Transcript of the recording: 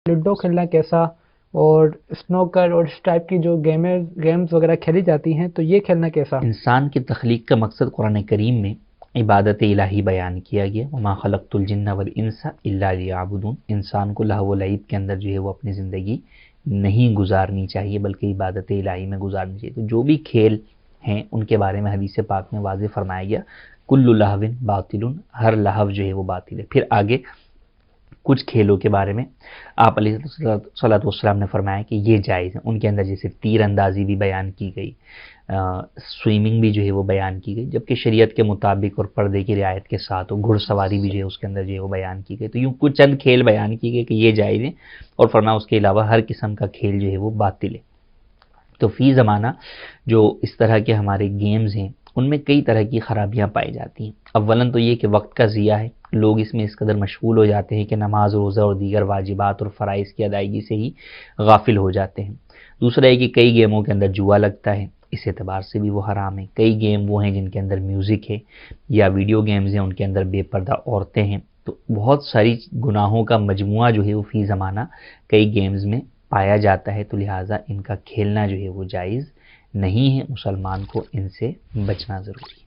Ludo کھیلنا کیسا، اور اسنوکر اور اس ٹائپ کی جو گیمز وغیرہ کھیلی جاتی ہیں تو یہ کھیلنا کیسا؟ انسان کی تخلیق کا مقصد قرآن کریم میں عبادت الہی بیان کیا گیا، وما خلقت الجن والانس الا لیعبدون۔ انسان کو لہو و لعب کے اندر جو ہے وہ اپنی زندگی نہیں گزارنی چاہیے بلکہ عبادت الہی میں گزارنی چاہیے۔ تو جو بھی کھیل ہیں ان کے بارے میں حدیث پاک میں واضح فرمایا گیا کل لہو باطل، ہر لہو جو ہے وہ باطل ہے۔ پھر آگے کچھ کھیلوں کے بارے میں آپ علیہ الصلوۃ والسلام نے فرمایا کہ یہ جائز ہیں، ان کے اندر جیسے تیر اندازی بھی بیان کی گئی، سوئمنگ بھی جو ہے وہ بیان کی گئی، جبکہ شریعت کے مطابق اور پردے کی رعایت کے ساتھ گھڑ سواری بھی جو ہے اس کے اندر جو ہے وہ بیان کی گئی۔ تو یوں کچھ چند کھیل بیان کی گئے کہ یہ جائز ہیں، اور فرمایا اس کے علاوہ ہر قسم کا کھیل جو ہے وہ باطل ہے۔ تو فی زمانہ جو اس طرح کے ہمارے گیمز ہیں ان میں کئی طرح کی خرابیاں پائی جاتی ہیں۔ اولاً تو یہ کہ وقت کا ضیاع ہے، لوگ اس میں اس قدر مشغول ہو جاتے ہیں کہ نماز، روزہ اور دیگر واجبات اور فرائض کی ادائیگی سے ہی غافل ہو جاتے ہیں۔ دوسرا ہے کہ کئی گیموں کے اندر جوا لگتا ہے، اس اعتبار سے بھی وہ حرام ہے۔ کئی گیم وہ ہیں جن کے اندر میوزک ہے، یا ویڈیو گیمز ہیں ان کے اندر بے پردہ عورتیں ہیں۔ تو بہت ساری گناہوں کا مجموعہ جو ہے وہ فی زمانہ کئی گیمز میں پایا جاتا ہے، تو لہٰذا ان کا کھیلنا جو ہے وہ جائز نہیں ہے، مسلمان کو ان سے بچنا ضروری ہے۔